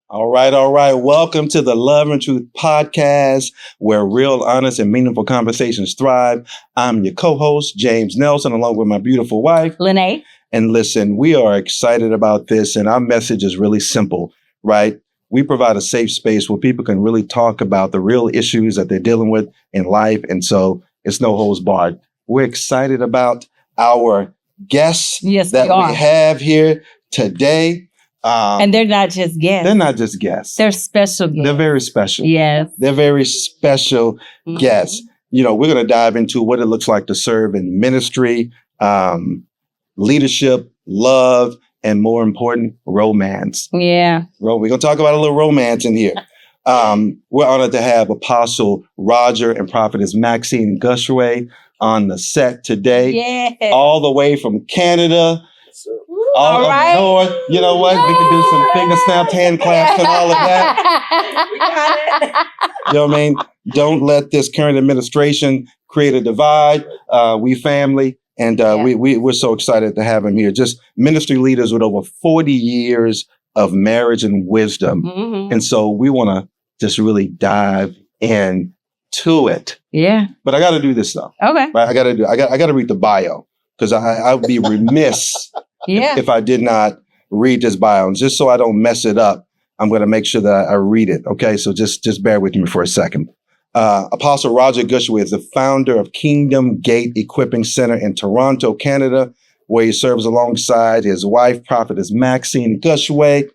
All right, all right. Welcome to the Love and Truth podcast, where real, honest, and meaningful conversations thrive. I'm your co-host, James Nelson, along with my beautiful wife, Lene. And listen, we are excited about this, and our message is really simple, right? We provide a safe space where people can really talk about the real issues that they're dealing with in life, and so it's no holds barred. We're excited about our guests that we have here today. And they're not just guests. They're not just guests. They're special guests. They're very special. Yes. They're very special guests. You know, we're going to dive into what it looks like to serve in ministry, leadership, love, and more important, romance. Yeah. We're going to talk about a little romance in here. We're honored to have Apostle Roger and Prophetess Maxine Gushway on the set today. Yeah. All the way from Canada. All right. North. You know what? We can do some finger snaps, hand claps, and all of that. We got it. You know what I mean? Don't let this current administration create a divide. We family, and we're so excited to have him here. Just ministry leaders with over 40 years of marriage and wisdom. Mm-hmm. And so we want to just really dive into it. Yeah. But I got to do this though. Okay. Right? I got to read the bio, because I would be remiss if I did not read this bio. And just so I don't mess it up, I'm going to make sure that I read it. Okay. So just bear with me for a second. Apostle Roger Gushway is the founder of Kingdom Gate Equipping Center in Toronto, Canada, where he serves alongside his wife, Prophetess Maxine Gushway.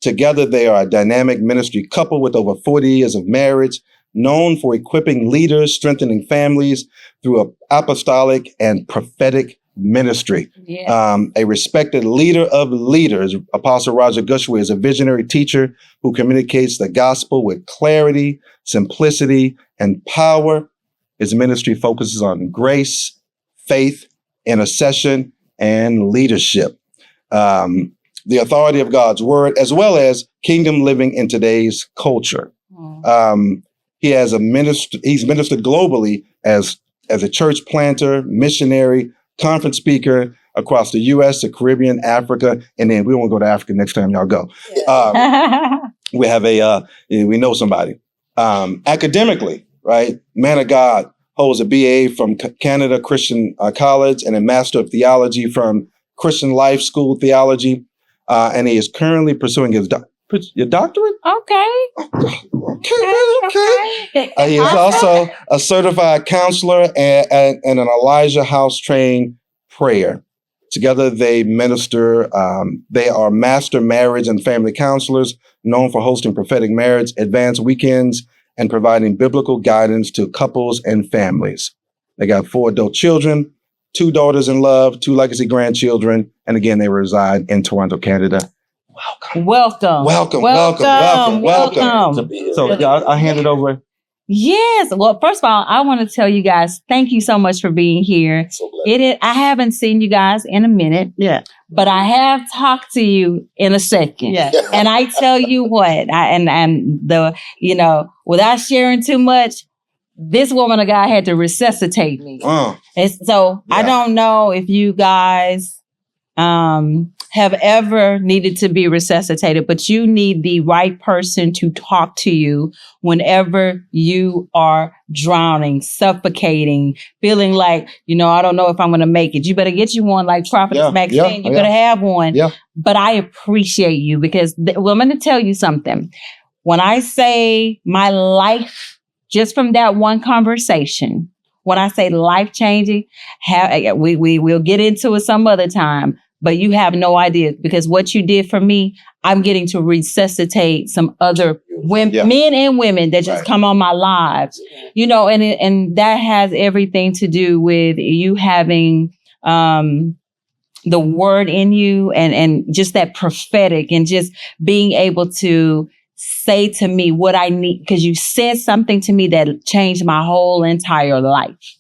Together, they are a dynamic ministry couple with over 40 years of marriage, known for equipping leaders, strengthening families through apostolic and prophetic ministry. Yeah. A respected leader of leaders, Apostle Roger Gushway is a visionary teacher who communicates the gospel with clarity, simplicity, and power. His ministry focuses on grace, faith, intercession, and leadership. The authority of God's word, as well as kingdom living in today's culture. He's ministered globally as a church planter, missionary, conference speaker across the U.S., the Caribbean, Africa, and then we won't go to Africa next time y'all go. We have we know somebody. Academically, right? Man of God holds a BA from Canada Christian College and a Master of Theology from Christian Life School Theology, and he is currently pursuing his doctorate. Okay. He is also a certified counselor and an Elijah House trained prayer. Together, they minister. They are master marriage and family counselors, known for hosting prophetic marriage advanced weekends and providing biblical guidance to couples and families. They got 4 adult children, 2 daughters in love, 2 legacy grandchildren, and again, they reside in Toronto, Canada. Welcome. So I'll hand it over. Yes. Well, first of all, I want to tell you guys, thank you so much for being here. So I haven't seen you guys in a minute. Yeah. But I have talked to you in a second. Yeah. And I tell you what, without sharing too much, this woman of God had to resuscitate me. I don't know if you guys have ever needed to be resuscitated, but you need the right person to talk to you whenever you are drowning, suffocating, feeling like, I don't know if I'm going to make it. You better get you one like Prophetess Maxine. You better have one. Yeah. But I appreciate you because I'm going to tell you something. When I say my life, just from that one conversation, when I say life-changing, we will get into it some other time. But you have no idea because what you did for me, I'm getting to resuscitate some other women, men and women that just come on my lives, and that has everything to do with you having the word in you and just that prophetic and just being able to say to me what I need because you said something to me that changed my whole entire life.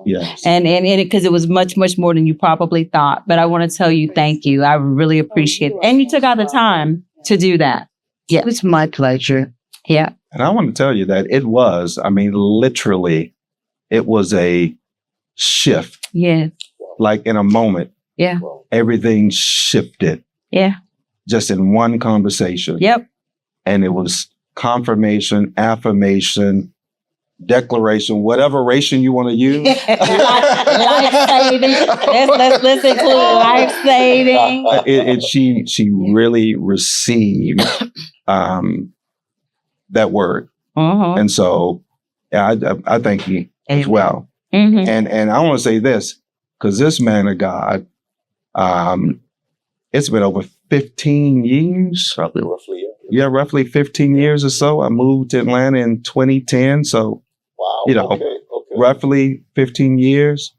Yes. And because it was much, much more than you probably thought. But I want to tell you, thank you. I really appreciate it. And you took out the time to do that. Yeah. It was my pleasure. Yeah. And I want to tell you that literally, it was a shift. Yeah. Like in a moment. Yeah. Everything shifted. Yeah. Just in one conversation. Yep. and it was confirmation, affirmation, declaration, whatever ration you want to use. Life-saving. Let's include life-saving. And she really received that word. Mm-hmm. And so I thank you as well. Mm-hmm. And I want to say this, because this man of God, it's been over 15 years. Probably roughly. Yeah, roughly 15 years or so. I moved to Atlanta in 2010. So, Wow. Okay. roughly 15 years.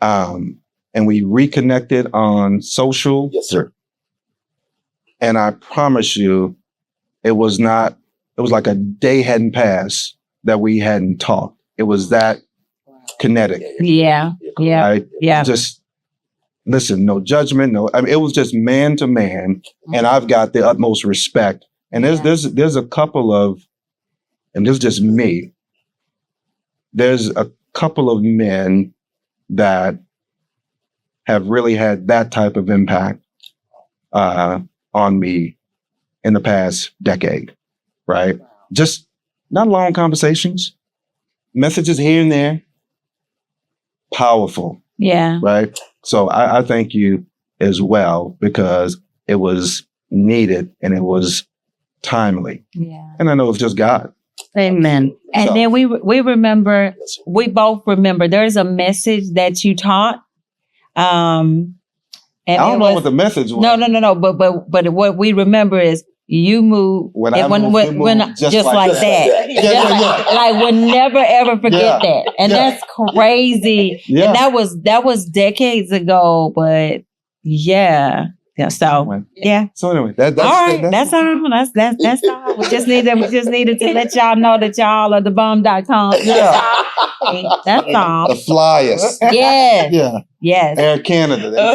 And we reconnected on social. Yes, sir. And I promise you, it was like a day hadn't passed that we hadn't talked. It was that kinetic. Yeah. Just listen, no judgment, it was just man to man. And I've got the utmost respect. And there's a couple of, and this is just me, there's a couple of men that have really had that type of impact on me in the past decade, right? Just not long conversations, messages here and there, powerful. Yeah. Right. So I thank you as well, because it was needed and it was timely. Yeah. And I know it's just God. Amen. And then we remember, we both remember there's a message that you taught. And I don't know what the message was. No. But what we remember is you move when just like that. Yeah. Like we'll never ever forget that. And that's crazy. Yeah. And that was decades ago, but yeah. Yeah. So yeah. So anyway, that's all right. That's all. That's all. We just needed to let y'all know that y'all are the bomb.com. Yeah. That's all. The flyers. Yes. Yeah. Yes. Air Canada. Yeah.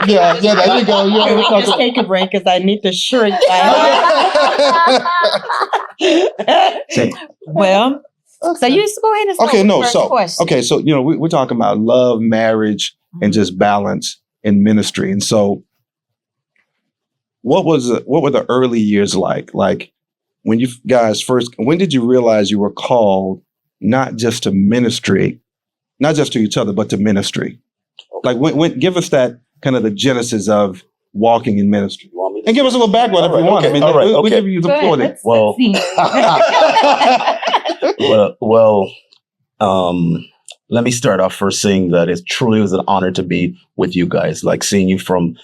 Yeah, there you go. We'll just take a break because I need to shrink. Well, so you just go ahead and start with the first question. Okay, so we're talking about love, marriage, and just balance in ministry. And so what were the early years like? Like when you guys when did you realize you were called not just to ministry, not just to each other, but to ministry? Like when give us that kind of the genesis of walking in ministry. And give us a little background if you want. Okay. I mean, we'll give you the floor there. Let me start off first saying that it truly was an honor to be with you guys, like seeing it from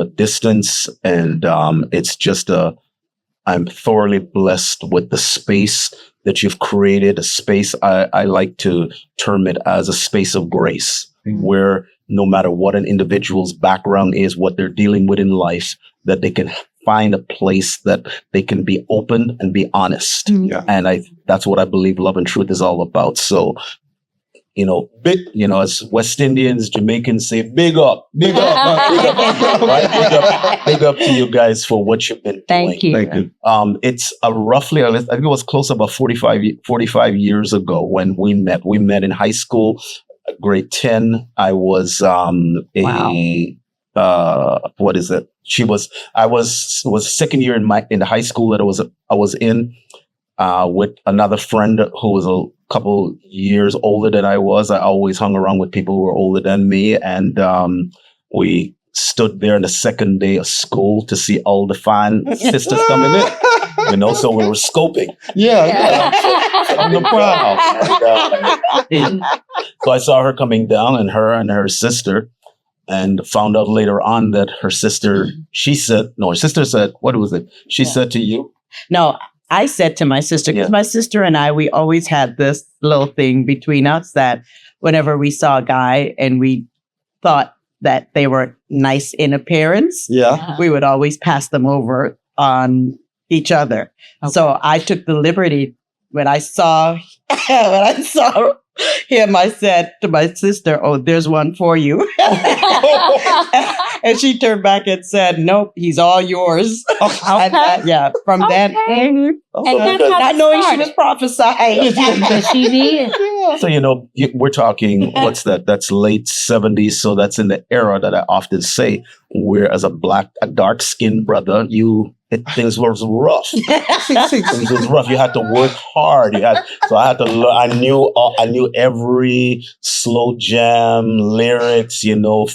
a distance. And it's just I'm thoroughly blessed with the space that you've created, a space I like to term it as a space of grace, where no matter what an individual's background is, what they're dealing with in life, that they can find a place that they can be open and be honest. Yeah. And that's what I believe Love and Truth is all about. So, as West Indians, Jamaicans say, big up, big up to you guys for what you've been doing. Thank you. It's roughly, I think it was close about 45 years ago when we met. We met in high school, grade 10. I was what is it? I was second year in the high school that I was in with another friend who was a couple years older than I was. I always hung around with people who were older than me, and we stood there on the second day of school to see all the fine sisters coming in. So we were scoping. Yeah. On the prowl. So I saw her coming down, and her sister. And found out later on that her sister said, what was it? She said to you? No, I said to my sister, because my sister and I, we always had this little thing between us that whenever we saw a guy and we thought that they were nice in appearance, we would always pass them over on each other. Okay. So I took the liberty when I saw him, I said to my sister, "Oh, there's one for you." And she turned back and said, "Nope, he's all yours." Okay. From then, and that's not knowing she was prophesying. She did. So, we're talking, what's that? That's late 70s. So that's in the era that I often say, where as a dark skinned brother, things was rough. Things was rough. You had to work hard. So I had to learn. I knew every slow jam lyrics,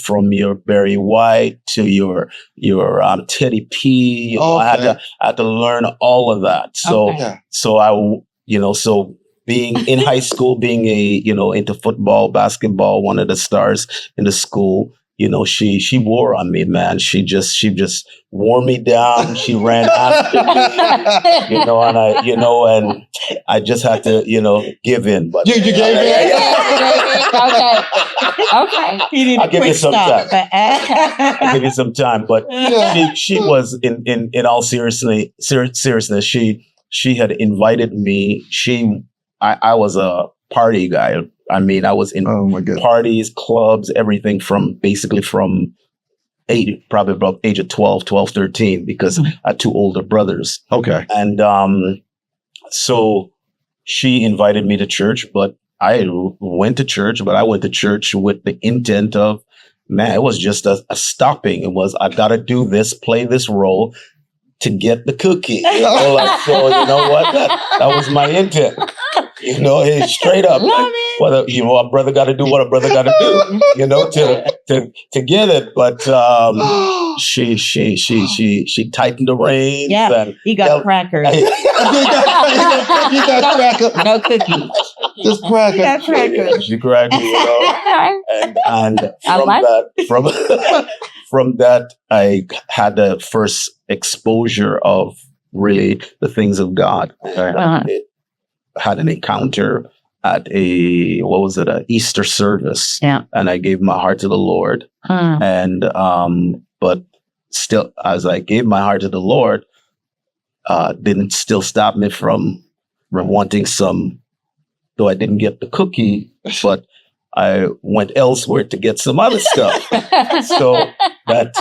from your Barry White to your Teddy P. I had to learn all of that. So, so being in high school, being into football, basketball, one of the stars in the school, she wore on me, man. She just wore me down. She ran after me, and I just had to, give in. But you gave in. Okay. I'll give you some time. I'll give you some time. But she was in all seriousness. She had invited me. I was a party guy. I mean, I was in parties, clubs, everything from probably about age of 12, 13, because I had two older brothers. Okay. And so she invited me to church, but I went to church with the intent of, man, it was just a stopping. It was, I got to do this, play this role to get the cookie. So you know what? That was my intent. It's straight up. A brother got to do what a brother got to do, to get it. But she tightened the reins. Yeah, and he got crackers. You got crackers. No cookies. Just crackers. He got crackers. She cracked me, and from that, I had the first exposure of really the things of God. It had an encounter at an Easter service. Yeah. And I gave my heart to the Lord. And, but still, as I gave my heart to the Lord, didn't still stop me from wanting some, though I didn't get the cookie, but I went elsewhere to get some other stuff. So that,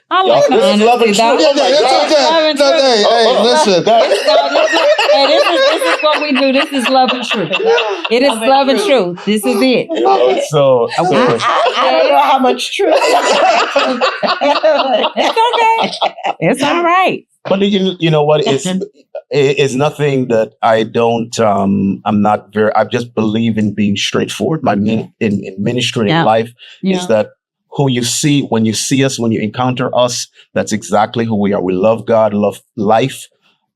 I like this is love and truth. Listen. Hey, this is what we do. This is love and truth. It is love and truth. This is it. I don't know how much truth. It's okay. It's all right. But you know what? It's nothing that I don't. I'm not very. I just believe in being straightforward. In ministry and life is that who you see when you see us, when you encounter us, that's exactly who we are. We love God, love life,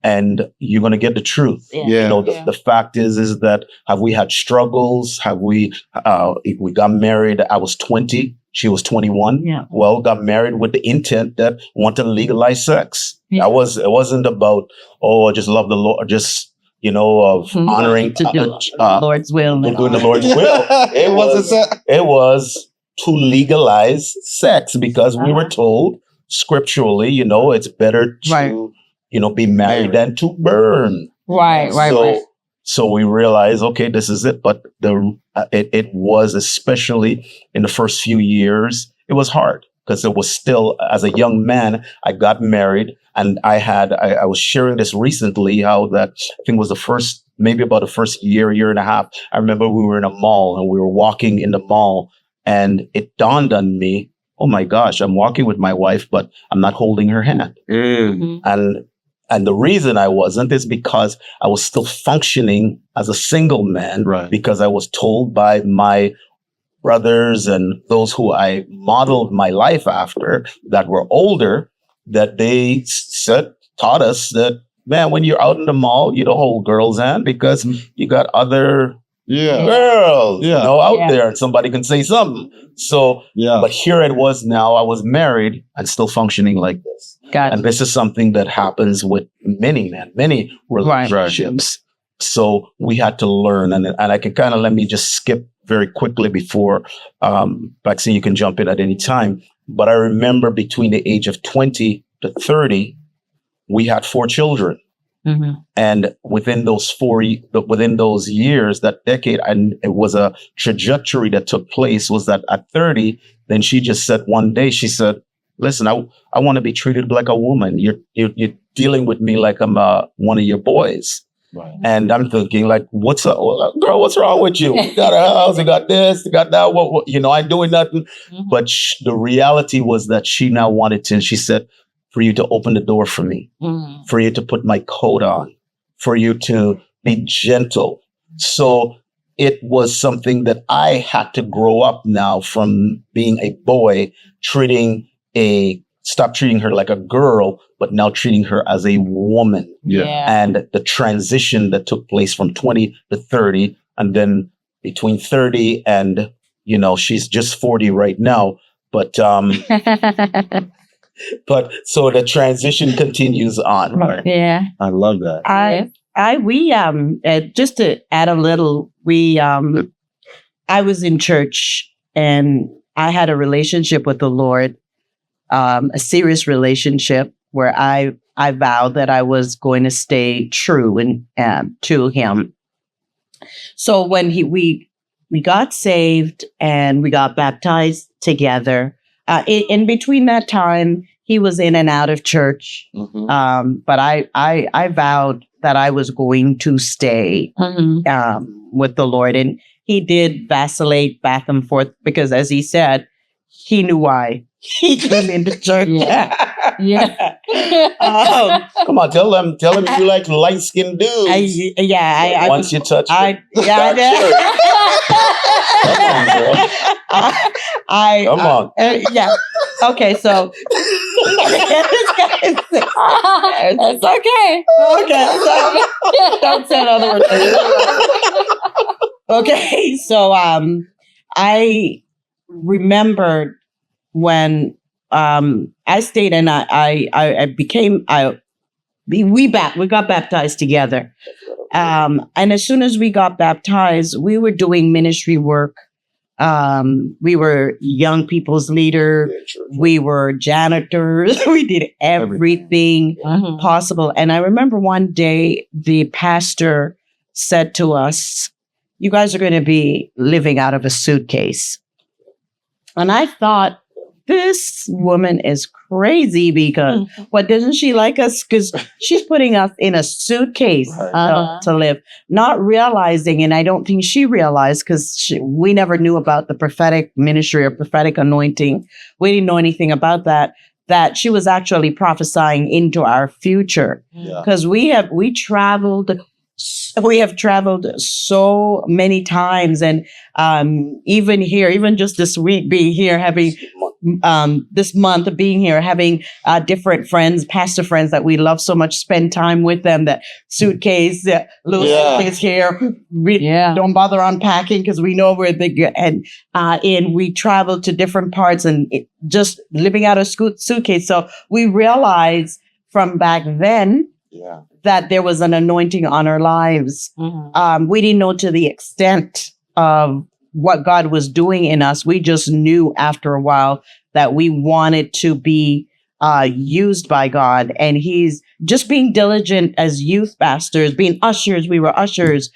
and you're going to get the truth. The fact is that have we had struggles? Have we got married? I was 20. She was 21. Yeah. Well, got married with the intent that want to legalize sex. Yeah. It wasn't about, I just love the Lord, just, of honoring To do the Lord's will. doing the Lord's will. It was to legalize sex because we were told scripturally, it's better to, be married than to burn. Right. So we realized, okay, this is it. But it was, especially in the first few years, it was hard because it was still, as a young man, I got married, and I was sharing this recently, how that I think was maybe about the first year and a half. I remember we were in a mall and we were walking in the mall, and it dawned on me, oh my gosh, I'm walking with my wife, but I'm not holding her hand. And the reason I wasn't is because I was still functioning as a single man, because I was told by my brothers and those who I modeled my life after that were older, that they taught us that, man, when you're out in the mall, you don't hold girls' hand because you got other girls, out there, and somebody can say something. So, but here it was now, I was married and still functioning like this. And this is something that happens with many relationships. So we had to learn, and I can let me just skip very quickly before, Maxine, you can jump in at any time. But I remember between the age of 20 to 30, we had 4 children. And within those years, that decade, and it was a trajectory that took place, was that at 30, then she just said one day, she said, listen, I want to be treated like a woman. You're dealing with me like I'm one of your boys. Right. And I'm thinking, like, what's up, girl? What's wrong with you? You got a house, you got this, you got that. What I'm doing nothing. Mhm. But the reality was that she now wanted to. And she said, for you to open the door for me, Mhm. for you to put my coat on, for you to be gentle. So it was something that I had to grow up now from being a boy, stop treating her like a girl, but now treating her as a woman. Yeah. And the transition that took place from 20 to 30, and then between 30 and, she's just 40 right now. But so the transition continues on. Right? Yeah. I love that. Just to add a little, I was in church and I had a relationship with the Lord, a serious relationship where I vowed that I was going to stay true to Him. So when we got saved and we got baptized together, in between that time, he was in and out of church. Mhm. But I vowed that I was going to stay with the Lord. And he did vacillate back and forth because, as he said, he knew why he came into church. Yeah. Yeah. Come on, tell him you like light-skinned dudes. Once you touch it. Come on. Yeah. Okay, so It's okay. Okay, so don't say another word. Okay, so I remembered when I stayed and we got baptized together. And as soon as we got baptized, we were doing ministry work. We were young people's leader. We were janitors. We did everything Mhm. possible. And I remember one day the pastor said to us, "You guys are going to be living out of a suitcase." And I thought, this woman is crazy because what doesn't she like us? Because she's putting us in a suitcase to live, not realizing, and I don't think she realized because we never knew about the prophetic ministry or prophetic anointing. We didn't know anything about that she was actually prophesying into our future. Because we have traveled so many times, and even here, even just this week, being here, having this month of being here, having different friends, pastor friends that we love so much, spend time with them. That suitcase, little suitcase here, we don't bother unpacking because we know where they go. And we travel to different parts and just living out a suitcase. So we realized from back then that there was an anointing on our lives. Mhm. We didn't know to the extent of what God was doing in us. We just knew after a while that we wanted to be used by God. And He's just being diligent as youth pastors, being ushers. We were ushers.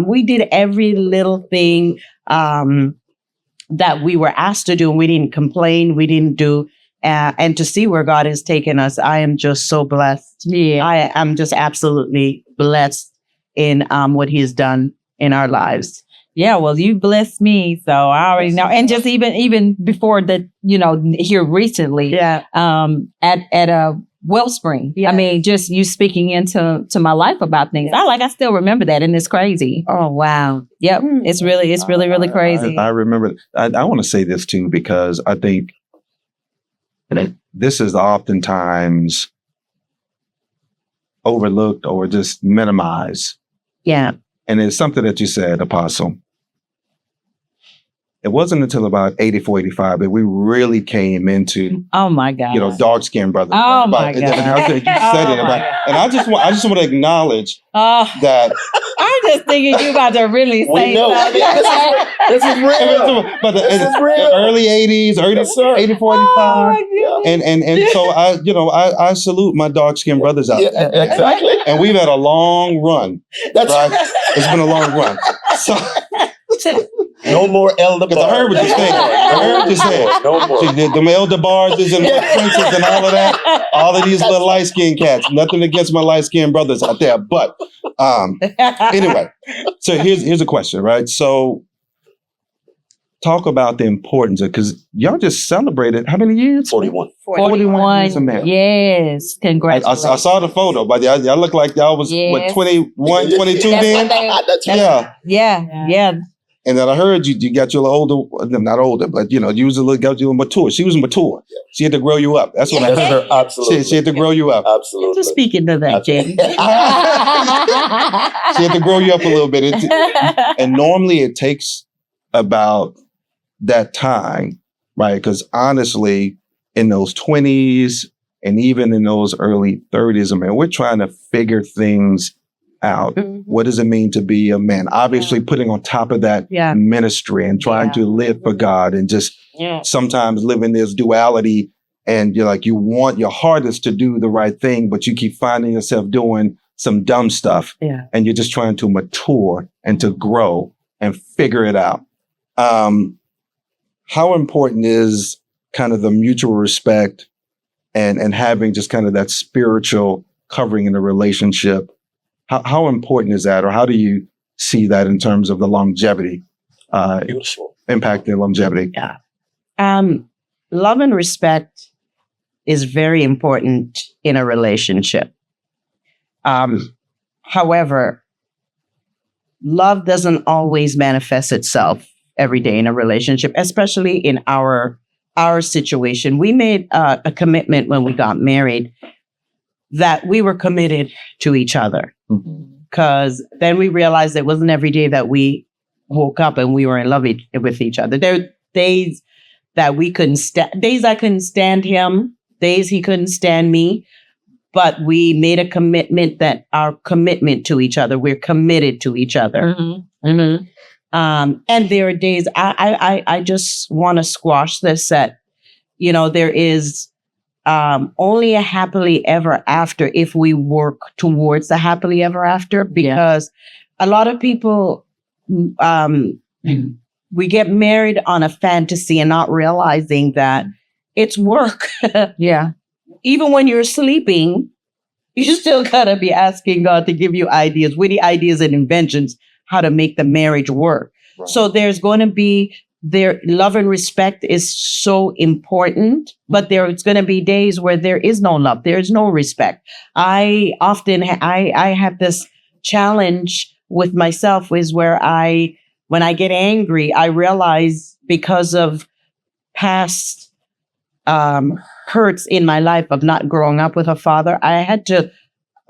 We did every little thing that we were asked to do. And we didn't complain. We didn't do. And to see where God has taken us, I am just so blessed. Yeah. I am just absolutely blessed in what He has done in our lives. Yeah, well, you blessed me, so I already know. And just even before that, here recently, at a Wellspring. Yeah. I mean, just you speaking into my life about things. I still remember that, and it's crazy. Oh wow! Yep, it's really crazy. I remember. I want to say this too because I think this is oftentimes overlooked or just minimized. Yeah. And it's something that you said, Apostle. It wasn't until about 84, 85 that we really came into, oh my God, dark-skinned brothers. Oh my God. You said it and I just want to acknowledge that. I'm just thinking you about to really say something. This is real. But the early 80s, 84, 85. Oh, and so I salute my dark-skinned brothers out there. Exactly. And we've had a long run. That's right. It's been a long run. So No more elder Because I heard what you said. I heard what you said. No more. She did them elder barges and princes and all of that. All of these little light skinned cats. Nothing against my light skinned brothers out there, but anyway. So here's a question, right? So talk about the importance of, because y'all just celebrated how many years? 41. 41 years of marriage. Yes. Congratulations. I saw the photo, but y'all look like y'all was Yes. 21, 22 then? That's right. Yeah. Yeah. And then I heard you got your little older, not older, but you was got you mature. She was mature. She had to grow you up. That's what I Yes, heard. sir. Absolutely. She had to grow you up. Absolutely. Just speaking to that, Jamie. She had to grow you up a little bit. And normally it takes about that time, right? Because honestly, in those 20s and even in those early 30s, we're trying to figure things out. Mhm. What does it mean to be a man? Obviously, putting on top of that ministry and trying to live for God and just sometimes living this duality. And you're like, you want your hardest to do the right thing, but you keep finding yourself doing some dumb stuff. Yeah. And you're just trying to mature and to grow and figure it out. How important is kind of the mutual respect and having just kind of that spiritual covering in the relationship? How important is that, or how do you see that in terms of the longevity, Beautiful. impacting longevity? Yeah. Love and respect is very important in a relationship. However, love doesn't always manifest itself every day in a relationship, especially in our situation. We made a commitment when we got married that we were committed to each other. Because then we realized it wasn't every day that we woke up and we were in love with each other. There were days that we couldn't days I couldn't stand him, days he couldn't stand me. But we made a commitment that our commitment to each other, we're committed to each other. And there are days I just want to squash this, that, there is only a happily ever after if we work towards the happily ever after, because a lot of people, we get married on a fantasy and not realizing that it's work. Even when you're sleeping, you still gotta be asking God to give you ideas, witty ideas and inventions, how to make the marriage work. Right. So there's going to be love and respect is so important, but there's going to be days where there is no love, there is no respect. I often I have this challenge with myself, is where when I get angry, I realize, because of past hurts in my life of not growing up with a father, I had to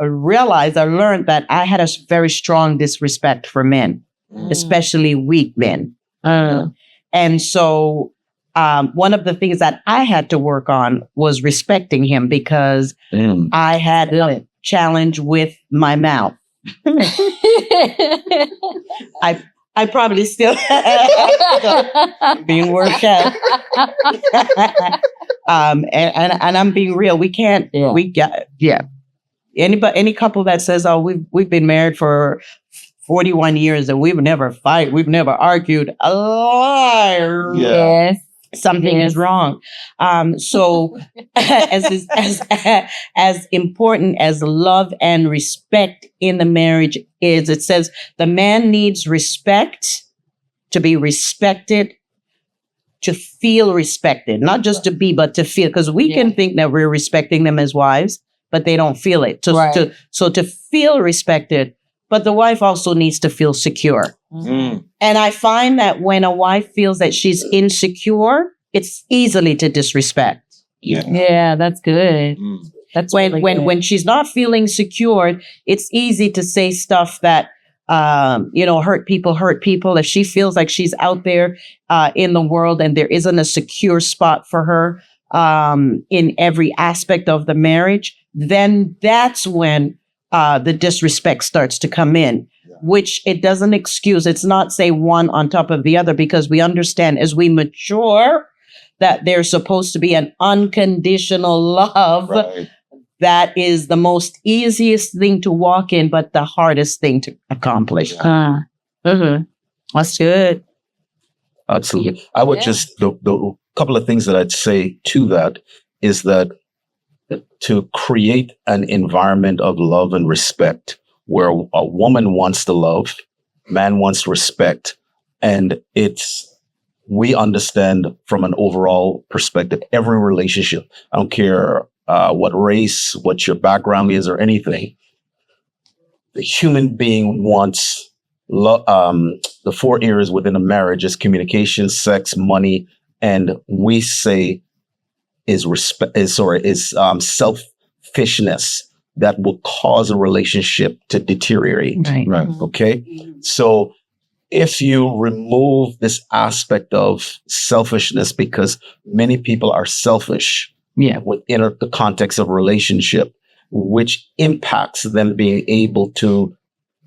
I learned that I had a very strong disrespect for men, especially weak men. And so one of the things that I had to work on was respecting him, because I had a challenge with my mouth. I probably still being worked out. And I'm being real. We can't, any couple that says, oh, we've been married for 41 years and we've never we've never argued, a liar. Yes. Something is wrong. So as important as love and respect in the marriage is, it says the man needs respect to be respected, to feel respected, not just to be, but to feel, because we can think that we're respecting them as wives, but they don't feel it. So to feel respected, but the wife also needs to feel secure. And I find that when a wife feels that she's insecure, it's easily to disrespect. Yeah, that's good. That's when she's not feeling secure, it's easy to say stuff that hurt people. If she feels like she's out there in the world and there isn't a secure spot for her in every aspect of the marriage, then that's when the disrespect starts to come in, which it doesn't excuse. It's not say one on top of the other, because we understand as we mature that there's supposed to be an unconditional love. Right. That is the most easiest thing to walk in, but the hardest thing to accomplish. That's good. Absolutely. I would just, the couple of things that I'd say to that is that to create an environment of love and respect where a woman wants to love, man wants respect, and we understand from an overall perspective, every relationship, I don't care what race, what your background is or anything, the human being wants the four areas within a marriage is communication, sex, money, and we say is selfishness that will cause a relationship to deteriorate. Right. Okay. So if you remove this aspect of selfishness, because many people are selfish within the context of relationship, which impacts them being able to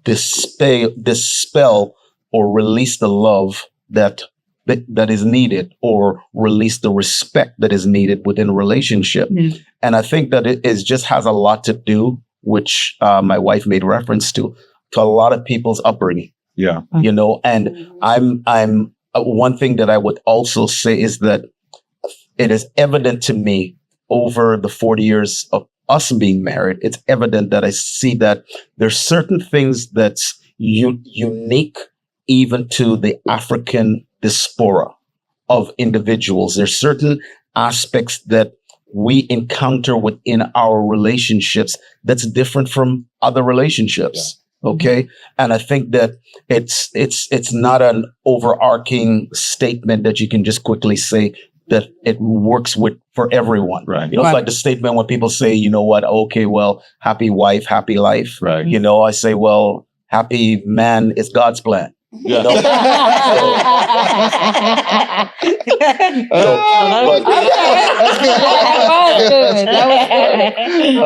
dispel or release the love that is needed, or release the respect that is needed within a relationship. And I think that it just has a lot to do, which my wife made reference to a lot of people's upbringing. Yeah. You know, and I'm one thing that I would also say is that it is evident to me over the 40 years of us being married, it's evident that I see that there's certain things that's unique even to the African diaspora of individuals. There's certain aspects that we encounter within our relationships that's different from other relationships. Yeah. Okay. And I think that it's not an overarching statement that you can just quickly say that it works for everyone. Right. You know, it's like the statement when people say, you know what, okay, well, happy wife, happy life. Right. You know, I say, well, happy man is God's plan. Yeah. You know?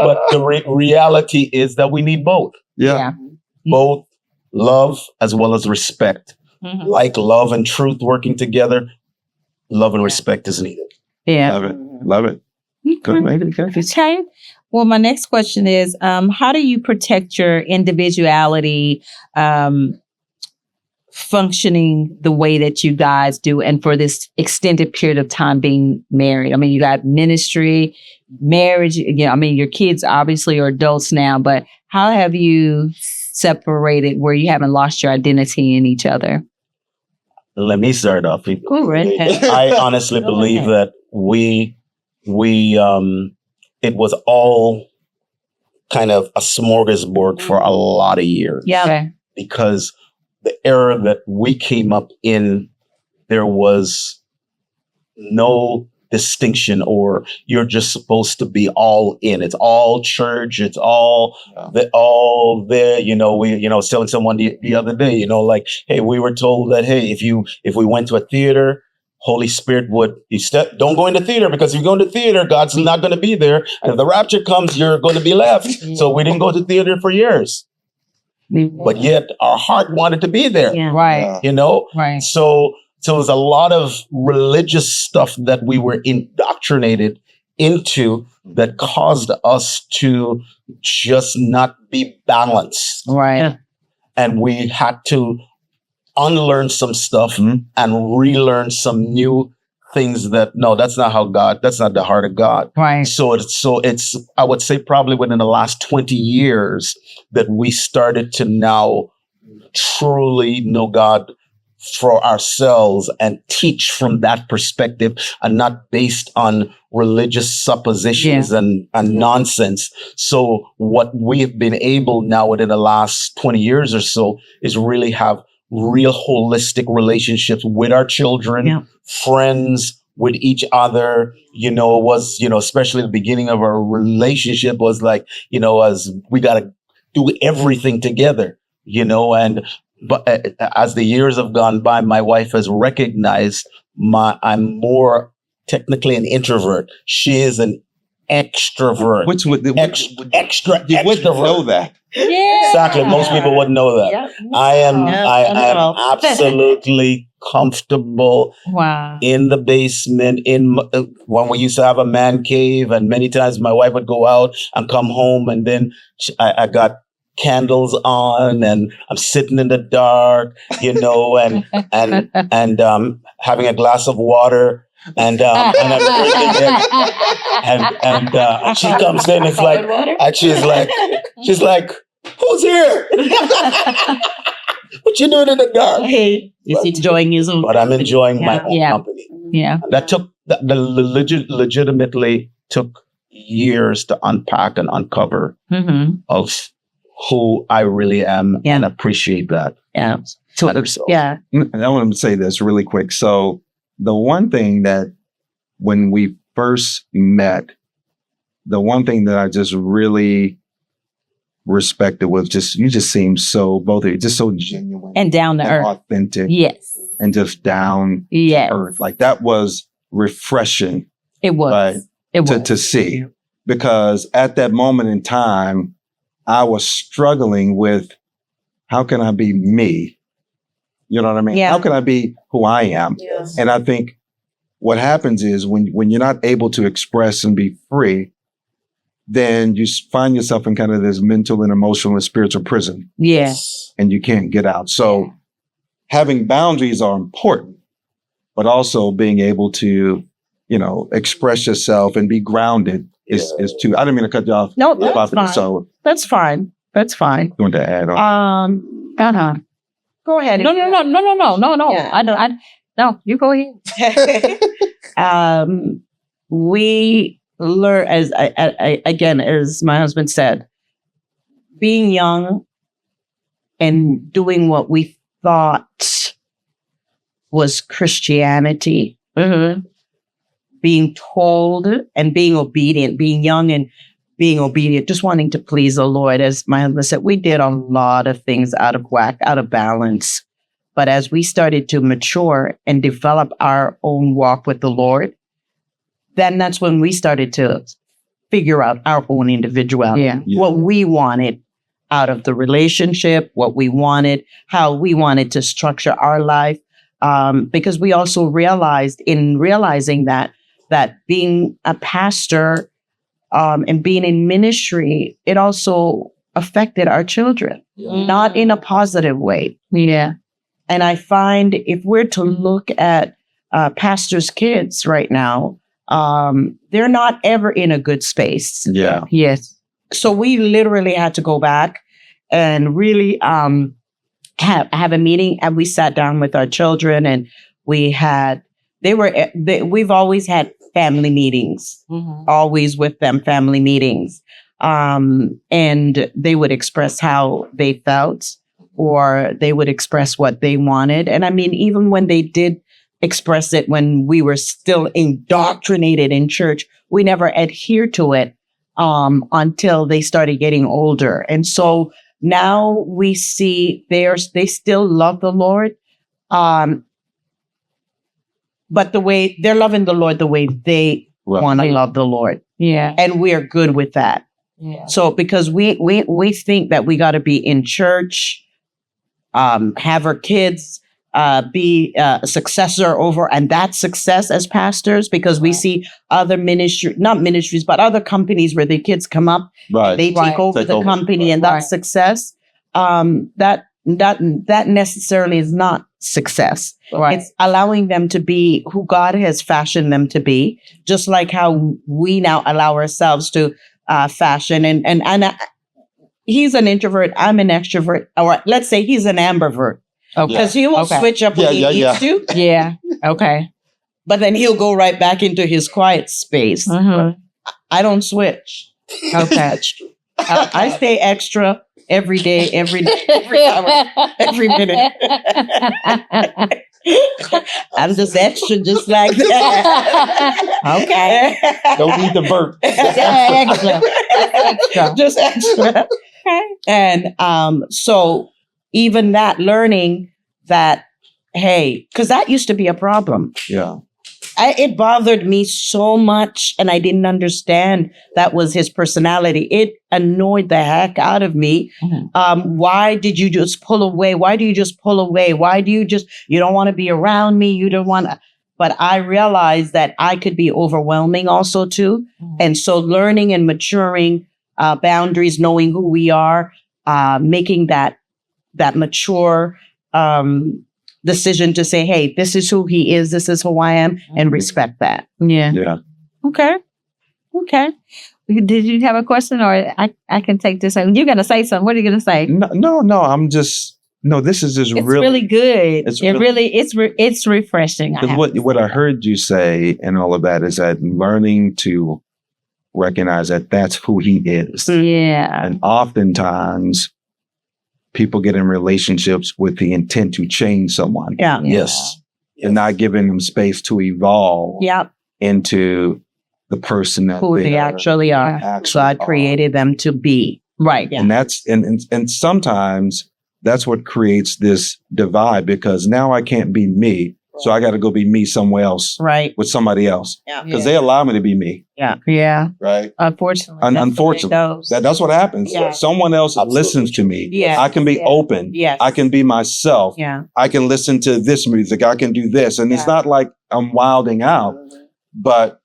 But the reality is that we need both. Yeah. Both love as well as respect. Mm-hmm. Like love and truth working together, love and respect is needed. Yeah. Love it. Love it. Okay. Well, my next question is, how do you protect your individuality, functioning the way that you guys do, and for this extended period of time being married? I mean, you got ministry, marriage, I mean, your kids obviously are adults now, but how have you separated where you haven't lost your identity in each other? Let me start off. I honestly believe that it was all kind of a smorgasbord for a lot of years. Yeah. Okay. Because the era that we came up in, there was no distinction, or you're just supposed to be all in. It's all church. It's all there. You know, I was telling someone the other day, you know, like, hey, we were told that, hey, if we went to a theater, Holy Spirit don't go into theater, because if you go into theater, God's not going to be there. And if the rapture comes, you're going to be left. So we didn't go to theater for years. But yet our heart wanted to be there. Yeah. Right. You know? Right. So there's a lot of religious stuff that we were indoctrinated into that caused us to just not be balanced. Right. And we had to unlearn some stuff and relearn some new things that's not the heart of God. Right. So it's, I would say probably within the last 20 years that we started to now truly know God for ourselves and teach from that perspective, and not based on religious suppositions and nonsense. So what we've been able now within the last 20 years or so is really have real holistic relationships with our children, friends, with each other. You know, it was, you know, especially the beginning of our relationship was like, you know, as we got to do everything together, you know, but as the years have gone by, my wife has recognized I'm more technically an introvert. She is an extrovert. Extra you wouldn't know that. Yeah. Exactly. Most people wouldn't know that. Yeah. I am absolutely comfortable in the basement, when we used to have a man cave, and many times my wife would go out and come home, and then I got candles on, and I'm sitting in the dark, you know, and having a glass of water, and I'm drinking it, and she comes in, it's like, and she's like, who's here? What you doing in the dark? Hey, he's enjoying his own. But I'm enjoying my own company. Yeah. That legitimately took years to unpack and uncover of who I really am, and appreciate that. Yeah. So, Yeah. I want to say this really quick. So the one thing that when we first met, the one thing that I just really respected was just, you just seemed so, both of you, just so genuine And down to earth. authentic. Yes. And just down Yes. to earth. Like that was refreshing. It was. Right. It was. To see, because at that moment in time, I was struggling with, how can I be me? You know what I mean? Yeah. How can I be who I am? Yes. And I think what happens is when you're not able to express and be free, then you find yourself in kind of this mental and emotional and spiritual prison, Yes. and you can't get out. So having boundaries are important, but also being able to, you know, express yourself and be grounded is too. I didn't mean to cut you off. No, that's fine. So That's fine. That's fine. you want to add on? Go ahead. No. Yeah. I don't. No, you go ahead. We learn, as I again, as my husband said, being young and doing what we thought was Christianity, being told and being obedient, being young and being obedient, just wanting to please the Lord. As my husband said, we did a lot of things out of whack, out of balance. But as we started to mature and develop our own walk with the Lord, then that's when we started to figure out our own individuality, what we wanted out of the relationship, what we wanted, how we wanted to structure our life. Because we also realized, in realizing that being a pastor and being in ministry, it also affected our children, not in a positive way. Yeah. And I find if we're to look at pastors' kids right now, they're not ever in a good space. Yeah. Yes. So we literally had to go back and really have a meeting, and we sat down with our children, and we've always had family meetings, always with them, family meetings. And they would express how they felt, or they would express what they wanted. And I mean, even when they did express it, when we were still indoctrinated in church, we never adhered to it until they started getting older. And so now we see they still love the Lord, but the way they're loving the Lord, the way they want to love the Lord. Yeah. And we're good with that. Yeah. So because we think that we got to be in church, have our kids be a successor over, and that's success as pastors, because we see other not ministries, but other companies where the kids come up, they take over the company, and that's success. That necessarily is not success. Right. It's allowing them to be who God has fashioned them to be, just like how we now allow ourselves to fashion. And he's an introvert, I'm an extrovert, or let's say he's an ambivert. Okay. Because he will switch up when he needs to. Yeah. Okay. But then he'll go right back into his quiet space. I don't switch. Okay. I stay extra every day, every hour, every minute. I'm just extra, just like that. Okay. Don't need the verb. Extra. Just extra. Okay. And so even that, learning that, hey, because that used to be a problem. Yeah. It bothered me so much, and I didn't understand that was his personality. It annoyed the heck out of me. Why did you just pull away? Why do you just pull away? Why do you don't want to be around me? You don't want to. But I realized that I could be overwhelming also too. And so learning and maturing boundaries, knowing who we are, making that mature decision to say, hey, this is who he is, this is who I am, and respect that. Yeah. Yeah. Okay. Did you have a question, or I can take this? You're gonna say something. What are you gonna say? No. This is just It's really good. It's refreshing. Because what I heard you say and all of that is that learning to recognize that that's who he is. Yeah. And oftentimes people get in relationships with the intent to change someone. Yeah. Yes. And not giving them space to evolve into the person that Who they actually are. God created them to be. Right. Yeah. And that's and sometimes that's what creates this divide, because now I can't be me. So I got to go be me somewhere else, right, with somebody else, yeah, because they allow me to be me. Yeah. Right. Unfortunately. Unfortunately, that's what happens. Yeah. Someone else listens to me. Yes. I can be open. Yes. I can be myself. Yeah. I can listen to this music. I can do this. And it's not like I'm wilding out, but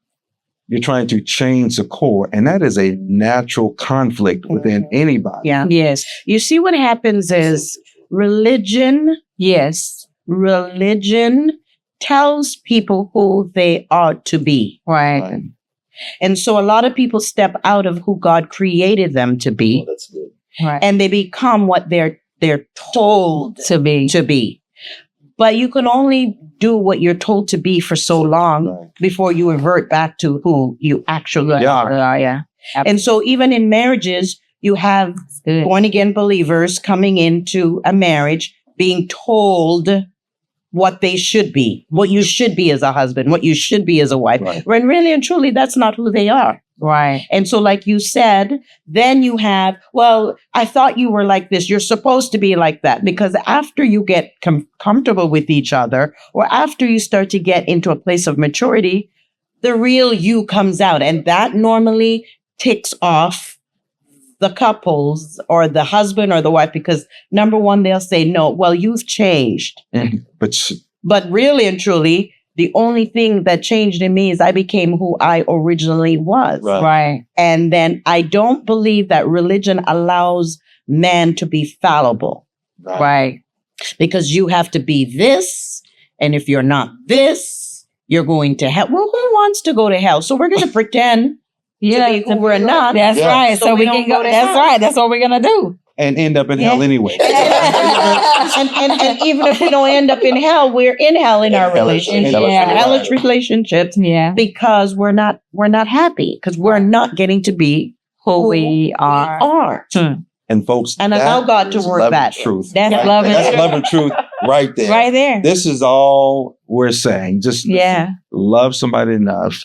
you're trying to change the core. And that is a natural conflict within anybody. Yeah. Yes. You see, what happens is religion tells people who they are to be. Right. And so a lot of people step out of who God created them to be. Oh, that's good. Right. And they become what they're told To be. But you can only do what you're told to be for so long Right. before you revert back to who you actually are. Yeah. And so even in marriages, you have Good. born again believers coming into a marriage being told what they should be, what you should be as a husband, what you should be as a wife. Right. When really and truly, that's not who they are. Right. And so, like you said, then you have, well, I thought you were like this. You're supposed to be like that. Because after you get comfortable with each other, or after you start to get into a place of maturity, the real you comes out. And that normally ticks off the couples or the husband or the wife, because number one, they'll say, no, well, you've changed. But really and truly, the only thing that changed in me is I became who I originally was. Right. And then I don't believe that religion allows man to be fallible, Right. because you have to be this. And if you're not this, you're going to hell. Well, who wants to go to hell? So we're going to pretend to be who we're not. That's Yeah. right. So we don't can go. to That's hell. right. That's what we're gonna do. And end up in hell anyway. and even if we don't end up in hell, we're in hell in our relationships, hellish relationships, Yeah. because we're not happy, because we're not getting to be Who we are. And folks, And allow that God to is work love that. and truth. That's Right? love and That's truth. love and truth right there. Right there. This is all we're saying. Just Yeah. love somebody enough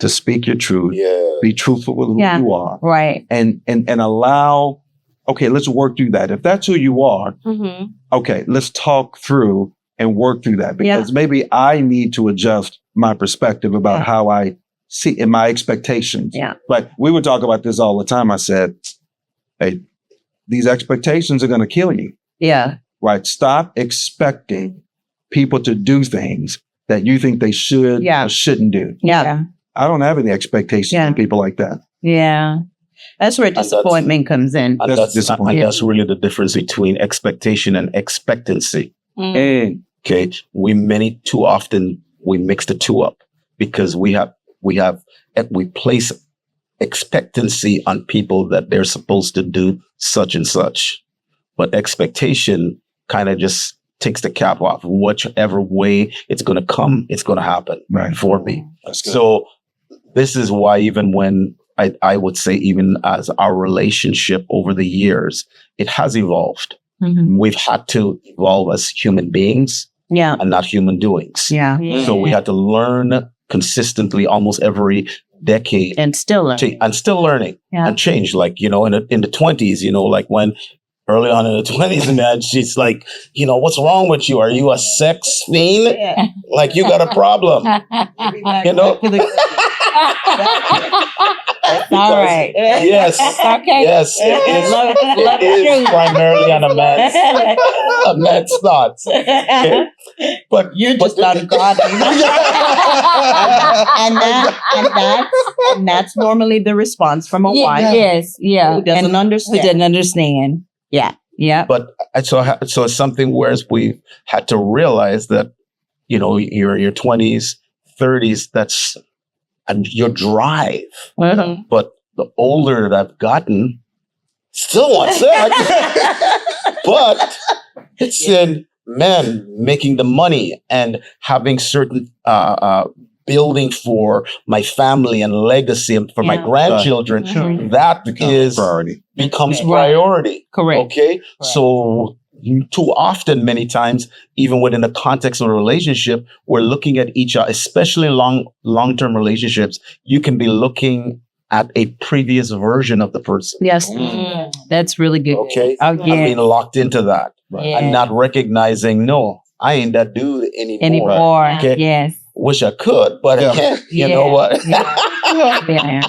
to speak your truth. Yeah. Be truthful with who Yeah. you are. Right. And allow, okay, let's work through that. If that's who you are, Mm-hmm. okay, let's talk through and work through that, because maybe I need to adjust my perspective about how I see in my expectations. Yeah. Like we would talk about this all the time. I said, hey, these expectations are going to kill you, Yeah. right? Stop expecting people to do things that you think they should or shouldn't do. Yeah. I don't have any expectations from people like that. Yeah. That's where disappointment comes in. And That's that's disappointing. and that's really the difference between expectation and expectancy. Mm. And Okay. Too often we mix the two up, because we place expectancy on people that they're supposed to do such and such. But expectation kind of just takes the cap off. Whichever way it's going to come, it's going to happen for me. that's good. So this is why even when I would say, even as our relationship over the years, it has evolved. Mm-hmm. We've had to evolve as human beings Yeah. and not human doings. Yeah. So we had to learn consistently almost every decade And still learning. and still learning and change. Like, in the 20s, like when early on in the 20s, and that she's like, what's wrong with you? Are you a sex fiend? Yeah. Like, you got a problem. All right. Yes. Okay. Yes. It is, Love it the is truth. primarily on a man's thoughts. Okay? But You're just but- ungodly. And that's normally the response from a wife Yes. Yeah. who doesn't And understand. who didn't understand. Yeah. Yeah. But so it's something whereas we had to realize that, you know, your 20s, 30s, that's and your drive. Mm-hmm. But the older that I've gotten, still want sex. But it's in men making the money and having certain building for my family and legacy and for my Yeah. grandchildren. Mhm. That Becomes priority. becomes Right. priority. Correct. Okay. So too often, many times, even within the context of a relationship, we're looking at each other, especially long-term relationships. You can be looking at a previous version of the person. Yes. That's really good. Okay. Oh, I'm yeah. being locked into that. Yeah. I'm not recognizing, no, I ain't that dude Anymore. Okay. Yes. Wish I could, but Yeah. I can't. You Yeah. know what? Yeah.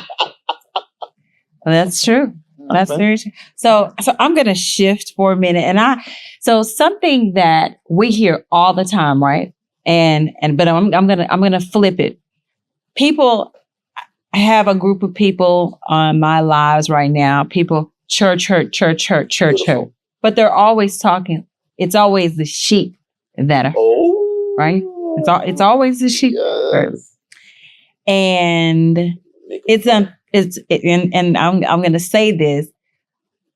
That's true. That's very true. So I'm going to shift for a minute, so something that we hear all the time, right? But I'm gonna flip it. People, I have a group of people on my lives right now. People, church hurt, but they're always talking. It's always the sheep that are Oh, right. It's always the sheep yes. and and I'm going to say this,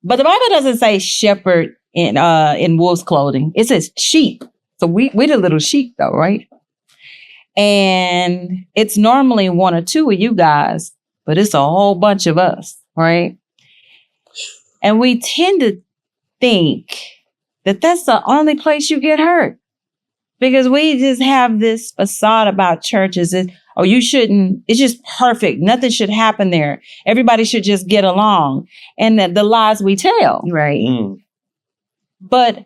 but the Bible doesn't say shepherd in wolf's clothing. It says sheep. So we're the little sheep though, right? And it's normally one or two of you guys, but it's a whole bunch of us, right? And we tend to think that that's the only place you get hurt because we just have this facade about churches. You shouldn't, it's just perfect. Nothing should happen there. Everybody should just get along. And the lies we tell. Right. But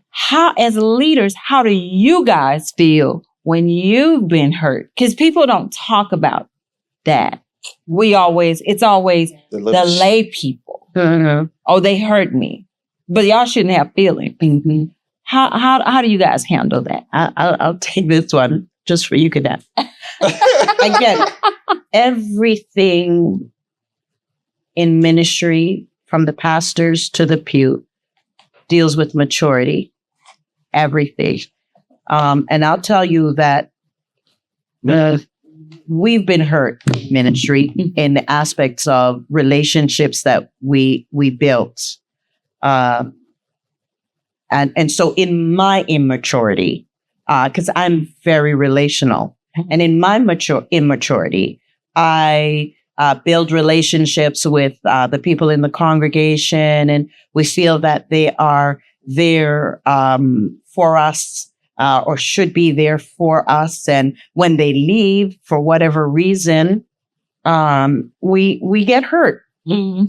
as leaders, how do you guys feel when you've been hurt? Because people don't talk about that. It's always the lay people. Mm-hmm. Oh, they hurt me. But y'all shouldn't have feelings. Mm-hmm. How do you guys handle that? I'll take this one just for you, Cadet. Again, everything in ministry, from the pastors to the pew, deals with maturity. Everything. And I'll tell you that we've been hurt in ministry in the aspects of relationships that we built. And so in my immaturity, because I'm very relational, and in my immaturity, I build relationships with the people in the congregation, and we feel that they are there for us or should be there for us. And when they leave for whatever reason, we get hurt. Mm-hmm.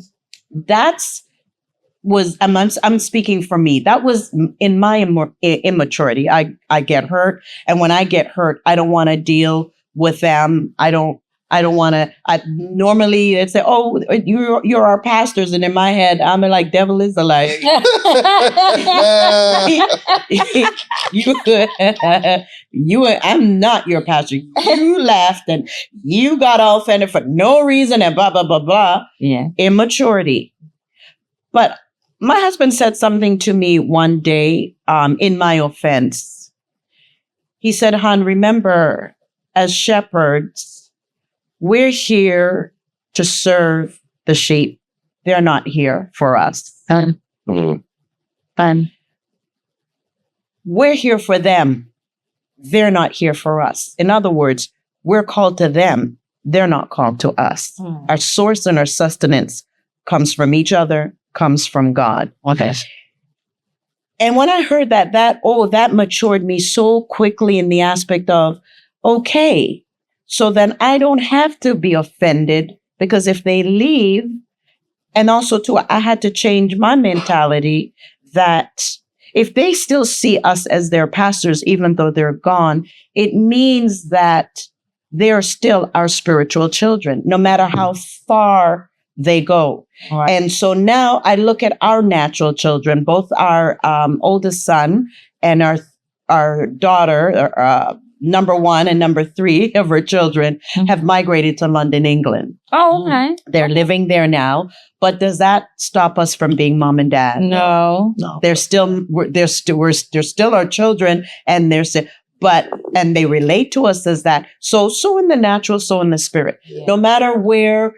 I'm speaking for me. That was in my immaturity. I get hurt. And when I get hurt, I don't want to deal with them. I don't want to, normally they'd say, oh, you're our pastors. And in my head, I'm like, devil is a liar. I'm not your pastor. You laughed and you got all offended for no reason and blah, blah, blah, blah. Yeah. Immaturity. But my husband said something to me one day in my offense. He said, hon, remember, as shepherds, we're here to serve the sheep. They're not here for us. Fun. We're here for them. They're not here for us. In other words, we're called to them. They're not called to us. Our source and our sustenance comes from each other, comes from God. Okay. And when I heard that matured me so quickly in the aspect of, okay, so then I don't have to be offended, because if they leave, and also too, I had to change my mentality that if they still see us as their pastors, even though they're gone, it means that they're still our spiritual children, no matter how far they go. Right. And so now I look at our natural children, both our oldest son and our daughter, number 1 and number 3 of her children have migrated to London, England. Oh, okay. They're living there now. But does that stop us from being mom and dad? No. They're still our children, and and they relate to us as that. So in the natural, so in the spirit. Yeah. No matter where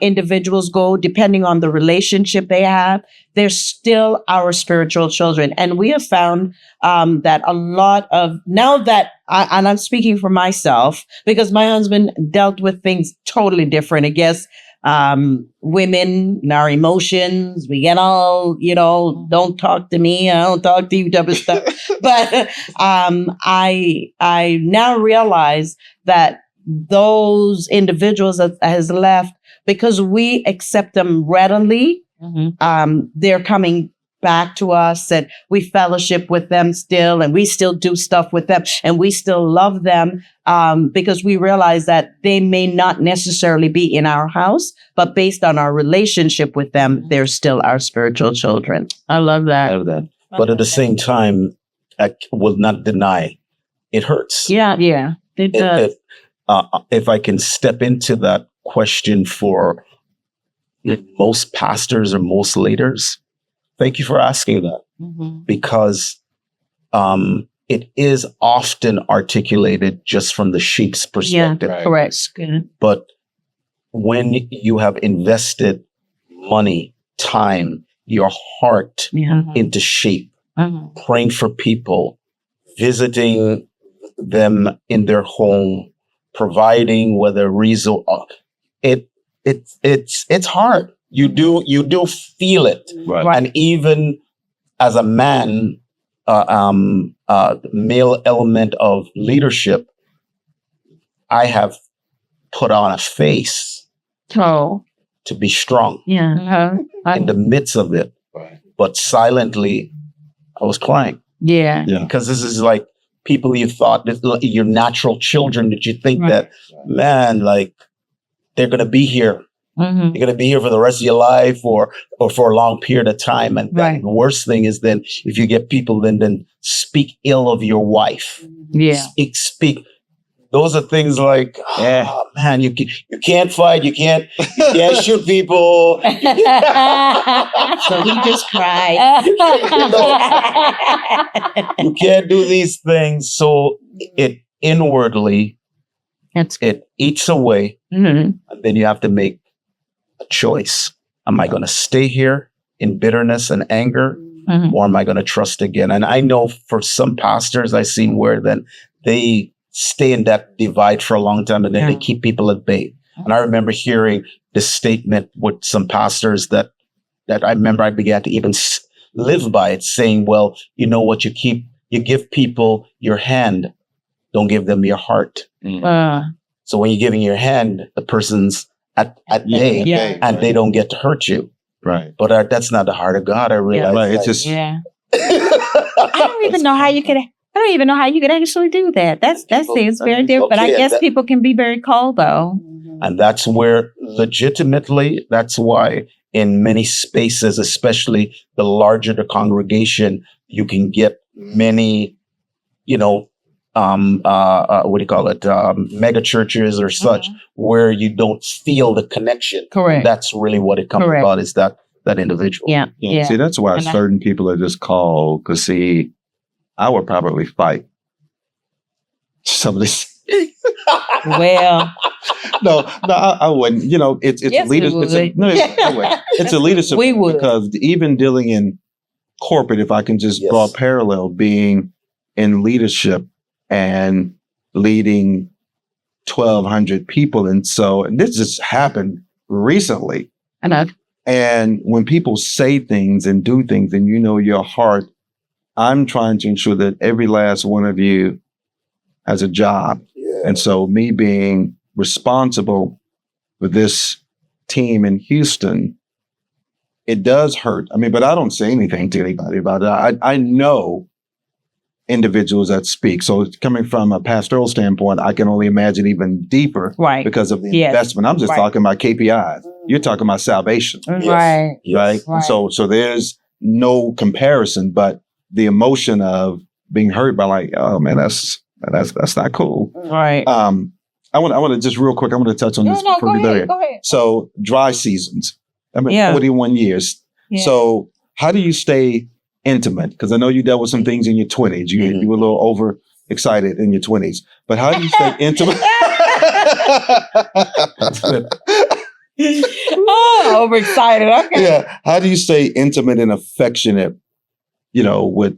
individuals go, depending on the relationship they have, they're still our spiritual children. And we have found that a lot of, now that, and I'm speaking for myself, because my husband dealt with things totally different. I guess women, our emotions, we get all, don't talk to me, I don't talk to you type of stuff. But I now realize that those individuals that has left, because we accept them readily, they're coming back to us, and we fellowship with them still, and we still do stuff with them, and we still love them, because we realize that they may not necessarily be in our house, but based on our relationship with them, they're still our spiritual children. I love that. I love that. But at the same time, I will not deny it hurts. Yeah. It does. If I can step into that question for most pastors or most leaders, thank you for asking that, because it is often articulated just from the sheep's perspective. Yeah, correct. Good. But when you have invested money, time, your heart into sheep, praying for people, visiting them in their home, providing whether result, it's hard. You do feel it, Right. and even as a man, male element of leadership, I have put on a face Oh, to be strong yeah. in the midst of it, Right. but silently, I was crying Yeah. because this is like people you thought your natural children that you think Right. that, man, like they're gonna be here. Mm-hmm. You're going to be here for the rest of your life or for a long period of time. And Right. the worst thing is then if you get people then speak ill of your wife. Yeah. Speak. Those are things like, oh, man, you can't fight. You can't shoot people. So he just cried. You can't do these things. So it inwardly, it eats away. Mm-hmm. And then you have to make a choice. Am I going to stay here in bitterness and anger, or am I going to trust again? And I know for some pastors I've seen where then they stay in that divide for a long time and then they keep people at bay. And I remember hearing this statement with some pastors that I remember I began to even live by it, saying, well, you know what, you give people your hand, don't give them your heart. So when you're giving your hand, the person's at bay, and they don't get to hurt you. Right. But that's not the heart of God. I realize. Right. It's just I don't even know how you could actually do that. That seems very different. But I guess people can be very cold though. And that's where legitimately, that's why in many spaces, especially the larger the congregation, you can get many, what do you call it? Mega churches or such, where you don't feel the connection. Correct. That's really what it comes about, is that individual. Yeah. See, that's why certain people are just called, because see, I would probably fight some of this. Well, no, I wouldn't. It's yes, leadership. It's a leadership. We would. Because even dealing in corporate, if I can just draw a parallel, being in leadership and leading 1,200 people. And this just happened recently. I know. And when people say things and do things and your heart, I'm trying to ensure that every last one of you has a job. Yeah. And so me being responsible for this team in Houston, it does hurt. I mean, but I don't say anything to anybody about it. I know individuals that speak. So coming from a pastoral standpoint, I can only imagine even deeper Right. because of the Yes. investment. I'm just Right. talking about KPIs. You're talking about salvation, Right. right? Right. So there's no comparison, but the emotion of being hurt by like, oh man, that's not cool. Right. I want to just real quick, I want to touch on this before we go there. Go ahead. So dry seasons. I mean, Yeah. 41 years. Yeah. So how do you stay intimate? Because I know you dealt with some things in your 20s. You were a little overexcited in your 20s. But how do you stay intimate? Oh, overexcited. Okay. Yeah. How do you stay intimate and affectionate, with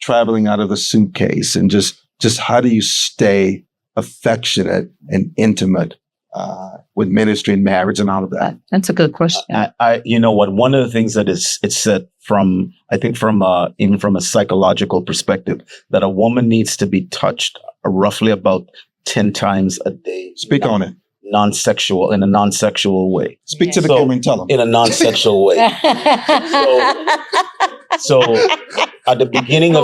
traveling out of the suitcase, and just how do you stay affectionate and intimate with ministry and marriage and all of that? That's a good question. One of the things that it's said from even from a psychological perspective, that a woman needs to be touched roughly about 10 times a day. Speak on it. In a non-sexual way. Speak to the camera and tell them. In a non-sexual way. So at the beginning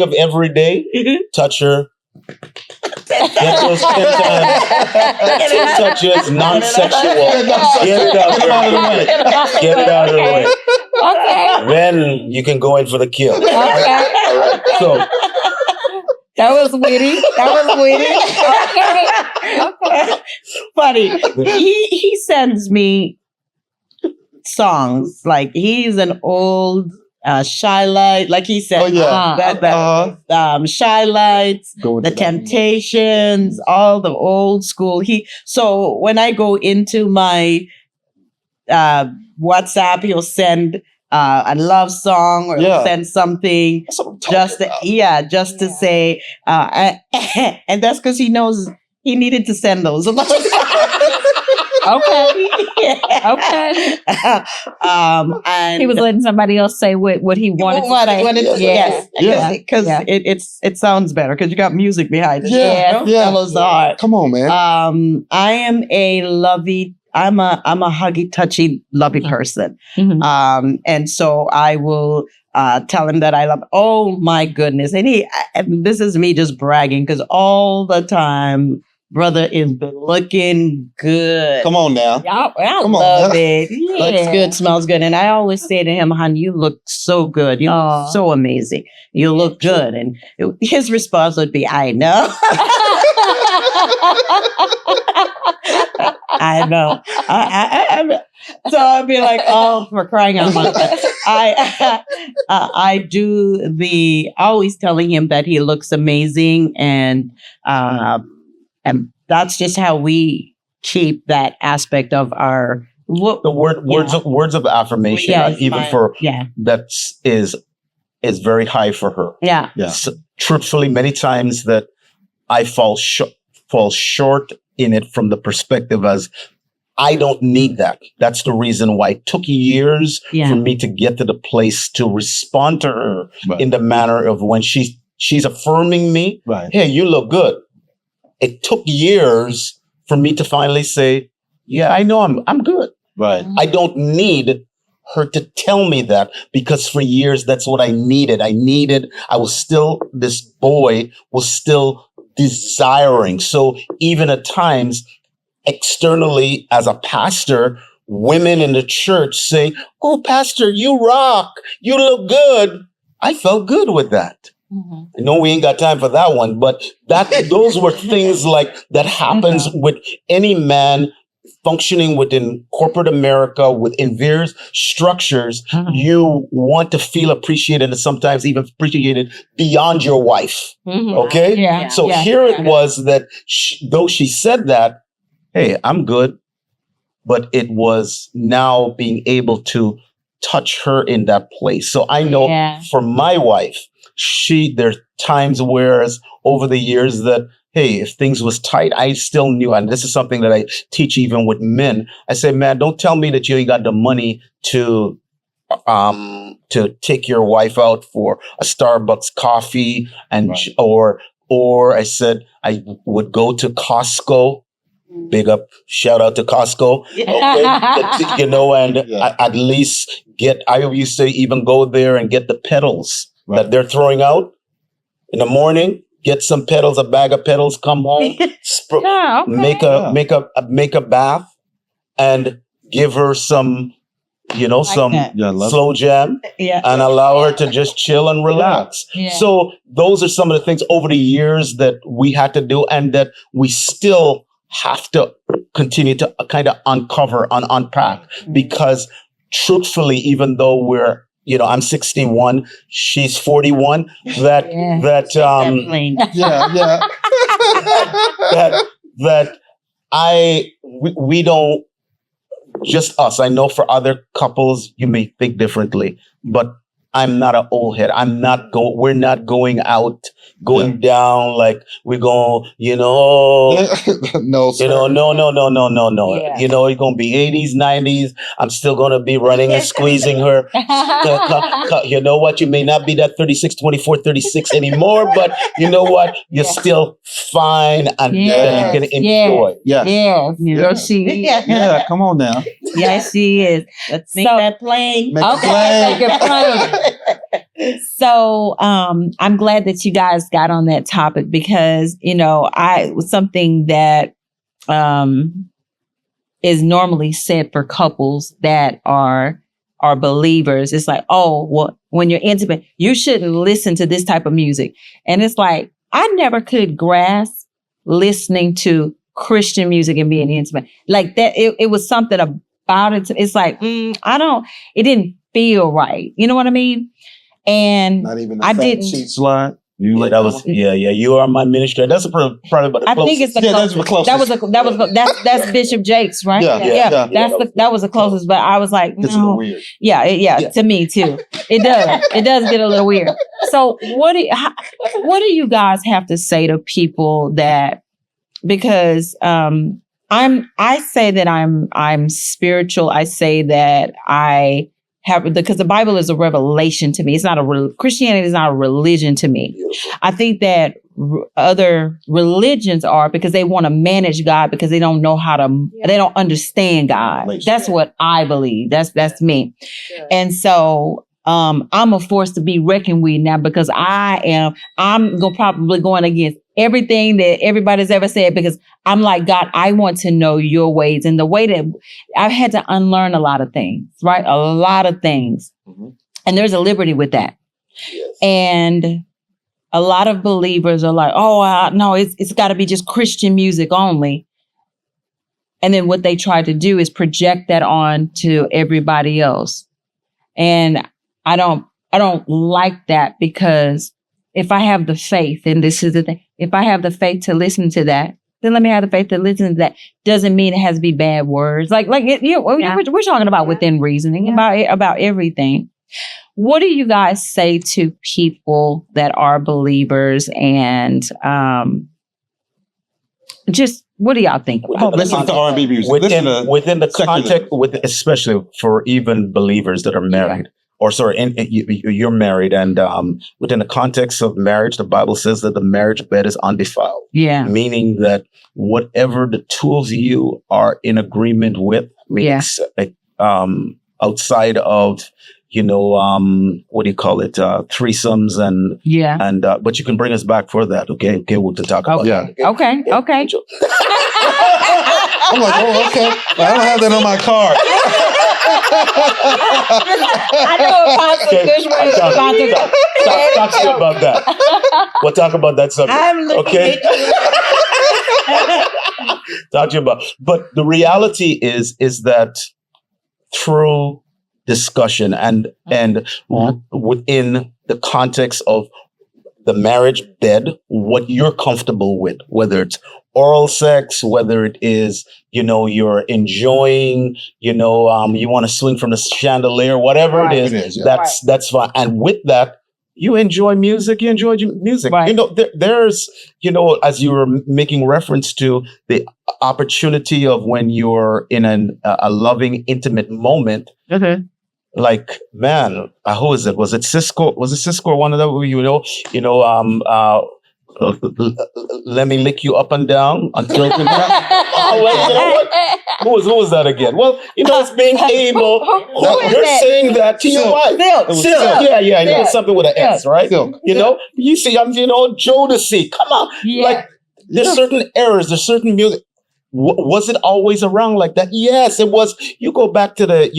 of every day, touch her. Get those 10 times. 10 touches, non-sexual. Get it out of the way. Okay. Then you can go in for the kill. Okay. So That was witty. Okay. Funny. He sends me songs. Like, he's an old Shy Light, like he said. Oh, yeah. Shy Lights, Go into the that. Temptations, all the old school. So when I go into my WhatsApp, he'll send a love song, or Yeah. send something That's what I'm talking about. just to say, and that's because he knows he needed to send those. Okay. Yeah. Okay. And He was letting somebody else say what he wanted to say. Yes, Yeah. because Yeah. it sounds better because you got music behind it. Yeah. Yeah. Follows the heart. Come on, man. I am I'm a huggy, touchy, lovey person. Mhm. And so I will tell him that I love. Oh my goodness! And this is me just bragging, because all the time, brother is looking good. Come on now. I Come on, love now. it. Yeah. Looks good, smells good. And I always say to him, "Hon, you look so good. You Aw. look so amazing. You look good." And his response would be, "I know." I know. So I'd be like, "Oh, for crying out loud!" I always telling him that he looks amazing, and that's just how we keep that aspect of our words of affirmation, Yeah, that is very high for her. yeah. Yeah. So, truthfully, many times that I fall short in it from the perspective as I don't need that. That's the reason why it took years Yeah. for me to get to the place to respond to her Right. in the manner of when she's affirming me. Right. Hey, you look good. It took years for me to finally say, yeah, I know I'm good. Right. I don't need her to tell me that, because for years, that's what I needed. This boy was still desiring. So even at times, externally as a pastor, women in the church say, "Oh, pastor, you rock. You look good." I felt good with that. I know we ain't got time for that one, but those were things like that happens with any man functioning within corporate America, within various structures. You want to feel appreciated, and sometimes even appreciated beyond your wife. Okay? Yeah. So Yeah. here it was that though she said that, hey, I'm good, but it was now being able to touch her in that place. So I know for my wife, there's times whereas over the years that, hey, if things was tight, I still knew, and this is something that I teach even with men. I say, man, don't tell me that you ain't got the money to take your wife out for a Starbucks coffee, and Right. or I said I would go to Costco big up, shout out to Costco. Okay, and at least I used to even go there and get the petals that they're throwing out in the morning. Get some petals, a bag of petals, come home, make a bath, and give her some, some slow jam, and allow her to just chill and relax. Yeah. So those are some of the things over the years that we had to do, and that we still have to continue to kind of uncover and unpack, because truthfully, even though we're, I'm 61, she's 41, that we don't, just us. I know for other couples, you may think differently, but I'm not an old head. We're not going out, down like we're going, no, sir. no. Yeah. It's going to be 80s, 90s. I'm still going to be running and squeezing her. You know what? You may not be that 36, 24, 36 anymore, but you know what? You're still fine, and you can enjoy. Yes, she is. Yeah, come on now. Yes, she is. Let's make that plain. Make it plain. Make it plain. So I'm glad that you guys got on that topic, because it was something that is normally said for couples that are believers. It's like, oh, well, when you're intimate, you shouldn't listen to this type of music. And it's like, I never could grasp listening to Christian music and being intimate like that. It was something about it. It's like, it didn't feel right. You know what I mean? And Not even I didn't. sheet slide. You that was you are my minister. That's probably about the I closest. think it's the that's the closest. that's Bishop Jakes, right? Yeah. That was the closest. But I was like, It's a little weird. Yeah, to me too. It does get a little weird. So what do you guys have to say to people that, because I say that I'm spiritual. I say that I have, because the Bible is a revelation to me. It's not Christianity is not a religion to me. I think that other religions are, because they want to manage God, because they don't know they don't understand God. That's what I believe. That's me. And so I'm a force to be reckoned with now, because I'm probably going against everything that everybody's ever said, because I'm like, God, I want to know your ways, and the way that I've had to unlearn a lot of things, right? A lot of things. Mm-hmm. And there's a liberty with that. Yes. And a lot of believers are like, oh, no, it's got to be just Christian music only. And then what they try to do is project that on to everybody else. And I don't like that, because if I have the faith, and this is the thing, if I have the faith to listen to that, then let me have the faith to listen to that. Doesn't mean it has to be bad words. We're talking about within reasoning, about everything. What do you guys say to people that are believers, and just what do y'all think about listen to R&B music within the context, especially for even believers that are married? Or sorry, you're married, and within the context of marriage, the Bible says that the marriage bed is undefiled. Yeah, meaning that whatever the tools you are in agreement with, outside of what do you call it, threesomes and but you can bring us back for that. Okay, we'll talk about that. Okay. I'm like, oh, okay. I don't have that on my card. I know Apostle Gushway is about to talk to you about that. We'll talk about that subject. I'm looking at you. Talk to you about. But the reality is that through discussion and within the context of the marriage bed, what you're comfortable with, whether it's oral sex, whether it is, you're enjoying, you want to swing from the chandelier, whatever it is, that's fine. And with that, you enjoy music, Right. There's, as you were making reference to the opportunity of when you're in a loving, intimate moment, like, man, who is it? Was it Cisco? Or one of them? Let me lick you up and down until well, you know what? Who was that again? Well, it's being able. Who is You're that? saying that to your wife. Silk. Yeah. It's something with an S, right? Silk. You see, Jodeci. Come on. Yeah. Like, there's certain errors, there's certain music. Was it always around like that? Yes, it was. You go back to the,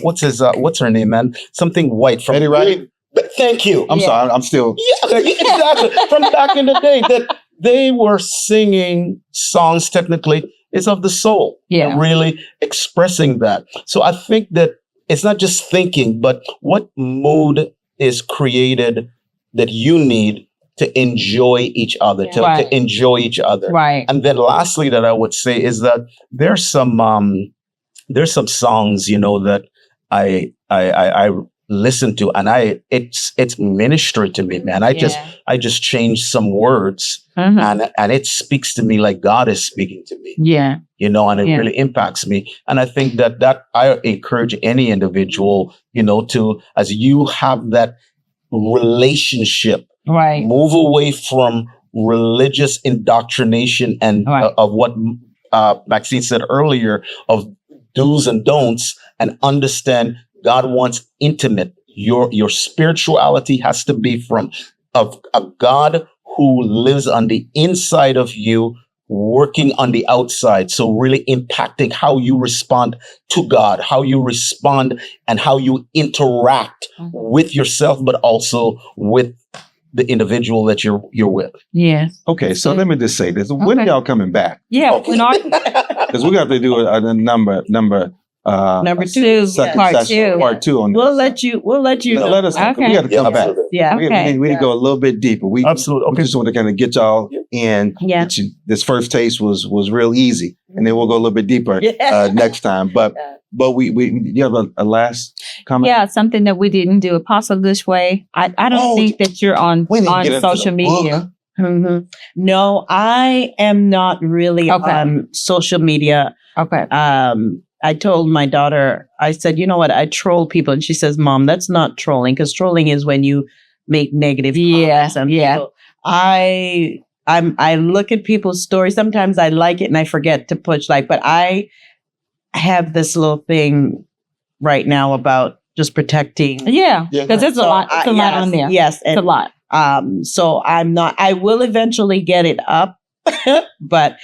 what's her name, man? Something white from Betty Wright? Thank you. I'm sorry. I'm still. Yeah, exactly. From back in the day, that they were singing songs. Technically, it's of the soul. Yeah. And really expressing that. So I think that it's not just thinking, but what mood is created that you need to enjoy each other, to enjoy each other. Right. And then lastly, that I would say is that there's some songs, that I listen to, and it's ministry to me, man. I just change some words, and it speaks to me like God is speaking to me. Yeah. And it really impacts me. And I think that I encourage any individual, to, as you have that relationship, right, move away from religious indoctrination and of what Maxine said earlier of do's and don'ts, and understand God wants intimate. Your spirituality has to be from of a God who lives on the inside of you, working on the outside. So really impacting how you respond to God, how you respond and how you interact with yourself, but also with the individual that you're with. Yeah. Okay, so let me just say this. When are y'all coming back? Yeah. Because we got to do a number two, second part session, two. part two on this. We'll let you. Let us. Okay. We got to come back. Yeah. We need to go a little bit deeper. We Absolutely. we just want to kind of get y'all in. Yeah. This first taste was real easy, and then we'll go a little bit deeper next time. But we you have a last comment? Yeah, something that we didn't do. Apostle Gushway. I don't think that you're on social media. Mm-hmm. No, I am not really on social media. Okay. I told my daughter, I said, you know what? I troll people. And she says, Mom, that's not trolling, because trolling is when you make negative comments on people. I look at people's stories. Sometimes I like it and I forget to push like, but I have this little thing right now about just protecting. Yeah. Because it's a lot. It's a lot on there. Yes. It's a lot. So I will eventually get it up. But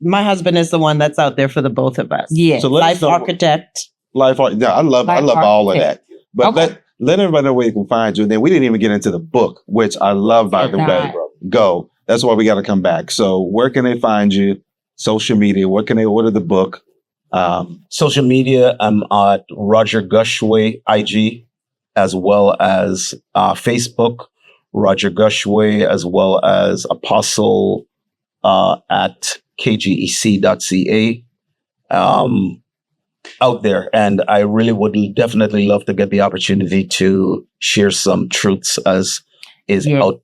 my husband is the one that's out there for the both of us. Yeah. So Life architect. Yeah, I love all of that. But let everybody know where you can find you. And then we didn't even get into the book, which I love, by the way. Go. That's why we got to come back. So where can they find you? Social media. Where can they order the book? Social media. I'm at Roger Gushway IG, as well as Facebook, Roger Gushway, as well as Apostle at kgec.ca out there. And I really would definitely love to get the opportunity to share some truths as is out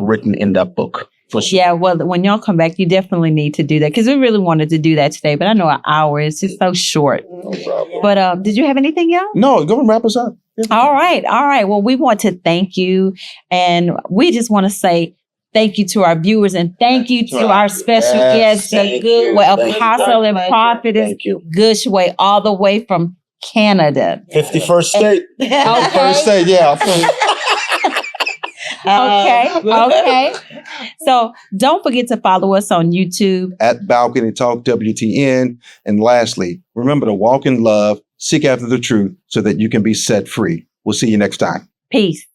written in that book. For sure. Yeah, well, when y'all come back, you definitely need to do that, because we really wanted to do that today, but I know an hour is just so short. No problem. But did you have anything else? No, go and wrap us up. Yeah. All right. Well, we want to thank you, and we just want to say thank you to our viewers, and thank you to our special guest, the Apostle and Prophetess Gushway, all the way from Canada. 51st state. First state, yeah. Okay. So don't forget to follow us on YouTube at Balcony Talk WTN. And lastly, remember to walk in love, seek after the truth so that you can be set free. We'll see you next time. Peace.